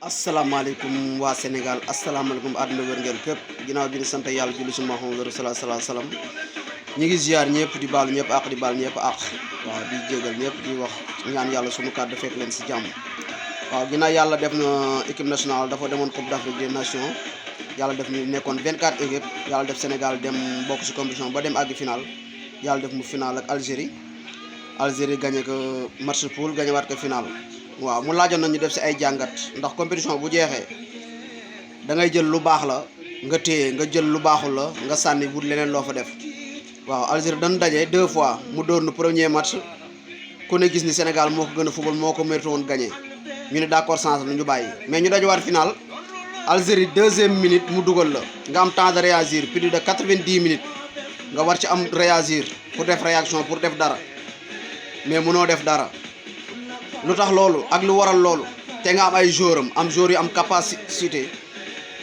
asalaamaaleykum waa Sénégal asalaamaaleykum àdduna wërngël képp ginnaaw bi ñu sant yàlla julli si Muhammadu Rasulullah sallallahu alayhi wasallam ñu ngi ziar ñëpp di baalu ñëpp àq di baal ñëpp àq waaw di jégal ñëpp di wax ñaan yàlla sunu kàddu fekk leen si jàmm waaw ginnaaw yàlla def na équipe nationale dafa demoon Coupe d'Afrique des Nations yàlla def ñu nekkoon 24 équipes yàlla def Sénégal dem bokk si compétition ba dem àgg final yàlla def mu final ak Algérie gagné ko match poule gagné waat ko final. waaw mu laajoon nañu def si ay jàngat ndax compétition bu jeexee da ngay jël lu baax la nga téye nga jël lu baaxul la nga sànni wut leneen loo fa def waaw Algérie dañu daje 2 fois mu dóor nu premier match ku ne gis ni Sénégal moo ko gën a football moo ko mérité woon gagné ñu ne d'accord sens la ñu bàyyi mais ñu dajewaat final Algérie 2e minute mu dugal la nga am temps de réagir plus de 90 minutes nga war ci am réagir pour def réaction pour def dara mais mënoo def dara. lu tax loolu ak lu waral loolu te nga am ay joueurs am joueurs yu am capacité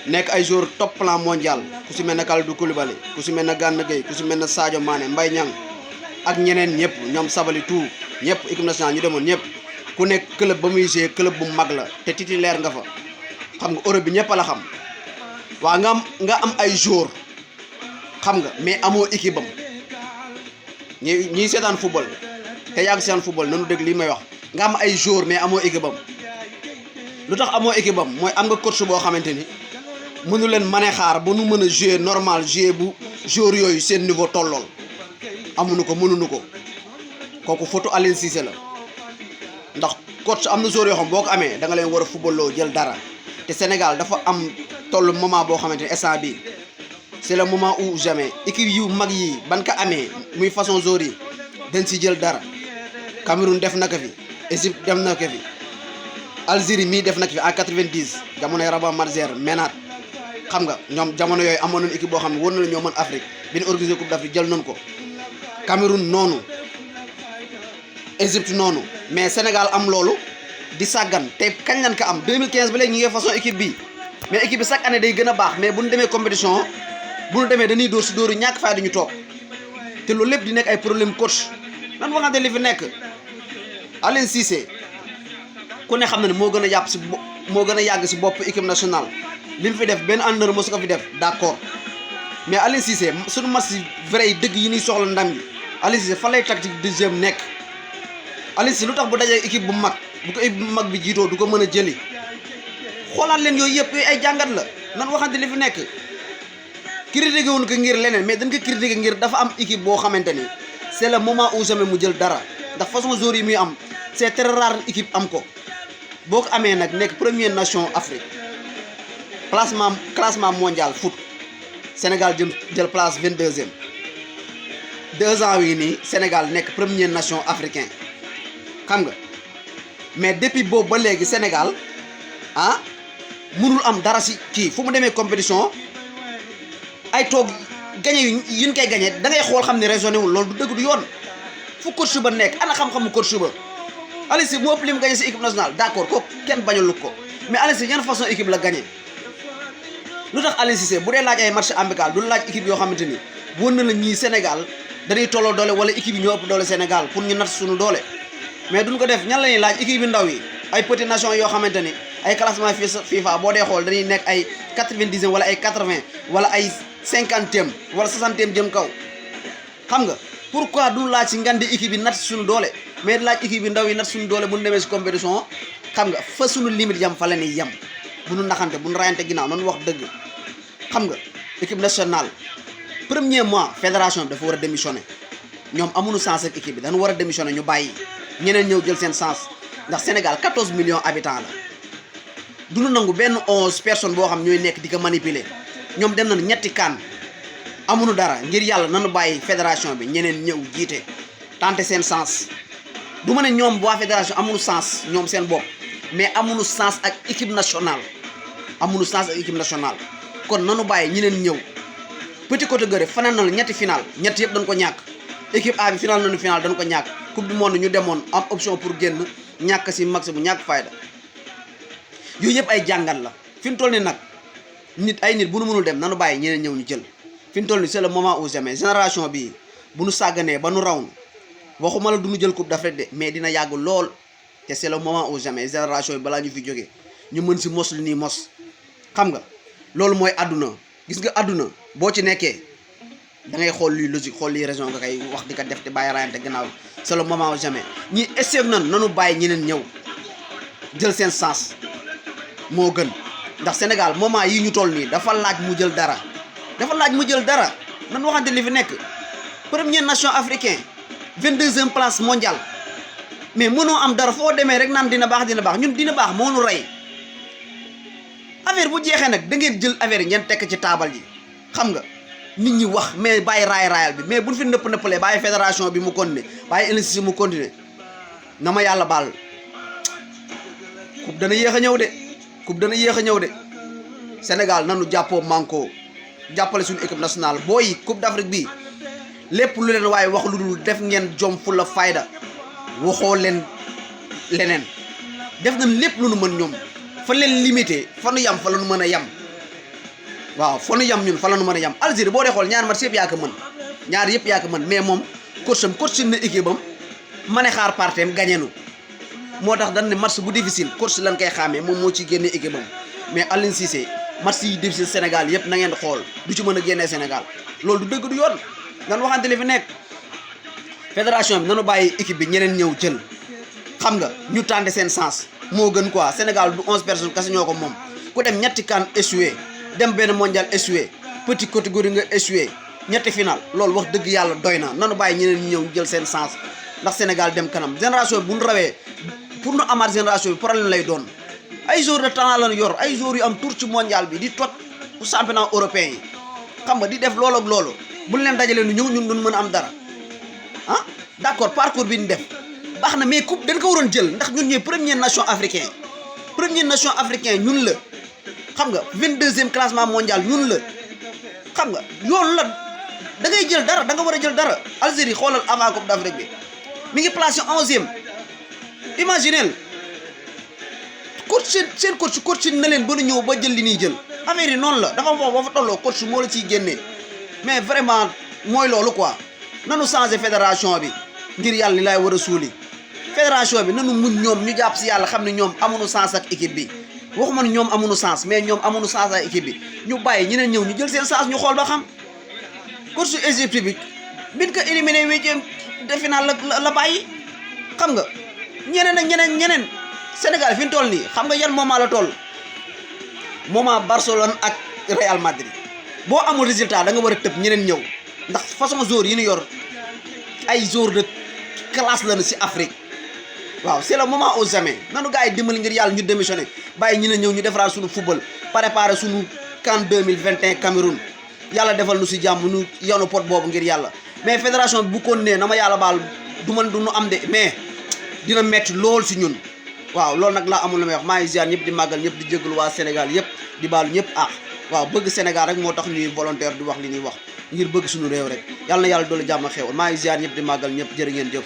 nekk ay joueurs top plan mondial ku si mel ne Kalidou Koulibaly ku si mel ne Gana Gueye ku si mel ne Sadio Mané Mbaye Niang ak ñeneen ñëpp ñoom Sabaly tout ñëpp équipe nationale ñu demoon ñëpp ku nekk club ba muy jouer club bu mag la te titulaire nga fa xam nga Europe bi ñëpp a la xam waa nga am ay joueurs xam nga mais amoo équipe am ñiy seetaan football te yàgg seetaan football nanu dégg lii may wax. nga am ay joueurs mais amoo équipe am lu tax amoo équipe am mooy am nga coach boo xamante ni mënu leen mën a xaar ba nu mën a jouer normal jouer bu joueurs yooyu seen niveau tollool amuñu ko mënuñu ko kooku photo Aliou Cissé la ndax coach am na joueurs yoo xam boo ko amee da nga leen war a footballoo jël dara te Sénégal dafa am tollu moment boo xamante ni instant bi c'est le moment où jamais équipe yu mag yi ban ko amee muy façon joueurs yi dañ si jël dara Cameroun def na ko fi. Égypte dem na ko fi Algérie mii def na ko fi en 90 jamonoy Rabat Marzerre Menat xam nga ñoom jamono yooyu amoon nañu équipe boo xam ne war na la ñoo mën Afrique bi ñu organisé Coupe d'Afrique jël nañ ko Cameroun noonu Égypte noonu mais Sénégal am loolu di sàggan te kañ lañ ko am 2015 ba léegi ñu ngi façon équipe bi mais équipe bi chaque année day gën a baax mais bu ñu demee compétition bu ñu demee dañuy dóor si dóor yu ñàkk fay duñu toog te loolu lépp di nekk ay problème coach nan waxante li fi nekk. Aliou Cissé ku ne xam na ne moo gën a yàpp si moo gën a yàgg si bopp équipe nationale li mu fi def benn entraîneur moo su ko fi def d'accord mais Aliou Cissé suñu match vrai yi dëgg yi ñuy soxla ndam yi Aliou Cissé fan lay tactique deuxième nekk Aliou Cissé lu tax bu dajee équipe bu mag bu ko équipe bu mag bi jiitoo du ko mën a jëli xoolaat leen yooyu yëpp yooyu ay jàngat la nan waxante li fi nekk critiqué wuñ ko ngir leneen mais dañ ko critiqué ngir dafa am équipe boo xamante ni c'est le moment où jamais mu jël dara ndax façon joueurs yi muy am c'est très rare équipe am ko boo ko amee nag nekk première nation Afrique classement mondial foot Sénégal jël place 22e 2 ans yi nii Sénégal nekk première nation africain xam nga mais depuis boobu ba léegi Sénégal mënul am dara si kii fu mu demee compétition ay toog gagné yu ñu koy gagné da ngay xool xam ne raisonné wul loolu du dëgg du yoon. fu coach ba nekk ana xam-xamu coach ba Aliou Cissé moo ëpp li mu gagné si équipe nationale d'accord kooku kenn bañalu ko mais Aliou Cissé yan façon équipe la gagné lu tax Aliou Cissé bu dee laaj ay match amical du laaj équipe yoo xamante ni wóor na la ñii Sénégal dañuy tolloo doole wala équipe yi ñoo ëpp doole Sénégal pour ñu natt suñu doole mais duñ ko def ñan la ñuy laaj équipe yi ndaw yi ay petites nations yoo xamante ni ay classement FIFA boo dee xool dañuy nekk ay 90e wala ay 80 wala ay 50e wala 60e jëm kaw xam nga. pourquoi du laaj si ngandi équipe yi nat suñu doole mais laaj équipe yi ndaw yi nat suñu doole bu ñu demee si compétition xam nga fa suñu limite yam fa la ñuy yam bu ñu naxante bu ñu rayante ginnaaw noonu wax dëgg xam nga équipe nationale premier mois fédération bi dafa war a démissionner ñoom amuñu sens ak équipe bi dañu war a démissionner ñu bàyyi ñeneen ñëw jël seen sens ndax Sénégal 14 millions habitants la duñu nangu benn 11 personnes boo xam ñooy nekk di ko manipuler ñoom dem nañu ñetti kaan amuñu dara ngir yàlla nanu bàyyi fédération bi ñeneen ñëw jiite tenter seen sens du ma ne ñoom waa fédération amuñu sens ñoom seen bopp mais amuñu sens ak équipe nationale amuñu sens ak équipe nationale kon nanu bàyyi ñeneen ñëw petit catégorie fanaan na la ñetti final ñett yëpp dañ ko ñàkk équipe A bi final nañu final dañ ko ñàkk coupe du monde ñu demoon am option pour génn ñàkk si max bu ñàkk fayda yooyu yëpp ay jàngat la fi mu toll ni nag nit bu nu mënul dem nanu bàyyi ñeneen ñëw ñu jël fi mu toll nii c'est le moment où jamais génération bii bu nu sàgganee ba nu raw waxuma la du nu jël coupe d'Afrique de mais dina yàgg lool te c'est le moment où jamais génération bi balaa ñu fi jógee ñu mën si mos li nii mos xam nga loolu mooy àdduna gis nga àdduna boo ci nekkee da ngay xool luy logique xool luy raison nga koy wax di ko def te bàyyi raayante gannaaw c'est le moment ou jamais ñi essayer nanu bàyyi ñeneen ñëw jël seen sens moo gën ndax Sénégal moment yi ñu toll nii dafa laaj mu jël dara nan waxante li fi nekk première nation africain 22e place mondiale mais mënoo am dara foo demee rek naan dina baax ñun dina baax moo nu rey affaire bu jeexee nag da ngeen jël affaire yi ngeen tekk ci taabal ji xam nga nit ñi wax mais bàyyi raayal bi mais buñ fi nëppalee bàyyi fédération bi mu continuer bàyyi LCC mu continuer na ma yàlla baal coupe dana yéex a ñëw de Sénégal nanu jàppoo manko jàppale suñu équipe nationale booy coupe d'Afrique bi lépp lu leen waaye wax lu dul def ngeen jom fu la fayda waxoo leen leneen def nañ lépp lu nu mën ñoom fa leen limité fa nu yam fa la nu mën a yam waaw fa nu yam ñun fa la nu mën a yam Algérie boo dee xool ñaar match yëpp yaa ko mën mais moom coach na équipe am ma ne xaar parteem gagné nu moo tax dañ ne match bu difficile coach lan koy xaamee moom moo ci génne équipe am mais Aliou Cissé match yi difficile Sénégal yëpp na ngeen xool du ci mën a génnee Sénégal loolu du dëgg du yoon nan waxante li fi nekk fédération bi nanu bàyyi équipe bi ñeneen ñëw jël xam nga ñu tànte seen sens moo gën quoi Sénégal du 11 personnes kese ñoo ko moom ku dem ñetti CAN échoué dem benn mondial échoué petit catégorie nga échoué ñetti final loolu wax dëgg yàlla doy na nanu bàyyi ñeneen ñëw jël seen sens ndax Sénégal dem kanam génération bi bu ñu rawee pour nu amaat génération bi problème lay doon ay joueurs de talent lañu yor ay joueurs yu am tour ci mondial bi di tot pour championnat européen yi xam nga di def loolu ak loolu buñ leen dajalee nu ñëw ñun duñ mën a am dara ah d'accord parcours bi ñu def baax na mais coupe dañ ko waroon jël ndax ñun ñooy première nation africain ñun la xam nga 22e classement mondial ñun la xam nga yoon la da ngay jël dara da nga war a jël dara Algérie xoolal avant coupe d'Afrique bi mi ngi placé 11e imaginez seen coach na leen ba nu ñëw ba jël li ñuy jël affaire yi noonu la dafa foofu ba fa tolloo coach moo la ciy génnee mais vraiment mooy loolu quoi nanu changé fédération bi ngir yàlla li laay war a suuli fédération bi nanu muñ ñoom ñu jàpp si yàlla xam ne ñoom amuñu sens ak équipe bi waxuma ne ñoom amuñu sens mais ñoom amuñu sens ak équipe bi ñu bàyyi ñeneen ñëw ñu jël seen sens ñu xool ba xam coach Égypte bi biñ ko éliminé 8e de finale la bàyyi xam nga ñeneen ak ñeneen Sénégal fi ñu toll nii xam nga yan moment la toll moment Barcelone ak Real Madrid boo amul résultat da nga war a tëb ñeneen ñëw ndax façon joueur yi ñu yor ay joueur de classe lañu ci Afrique waaw c'est le moment ou jamais nanu gars yi dimbali ngir yàlla ñu démissionné bàyyi ñu ne ñëw ñu defaraat suñu football préparer suñu CAN 2021 Cameroun yàlla defal nu ci jàmm nu yoonu pot boobu ngir yàlla mais fédération bi bu ko nee na ma yàlla baal du nu am de mais dina metti lool ci ñun waaw loolu nag laa amul lu may wax maa ngi ziar ñëpp di màggal ñëpp di jégalu waa Sénégal yëpp di baalu ñëpp waaw bëgg Sénégal rek moo tax ñuy volontaire di wax li ñuy wax ngir bëgg suñu réew rek yàlla na yàlla doolu jàmm xew maa ngi ziar ñëpp di màggal ñëpp jërë ngeen jëf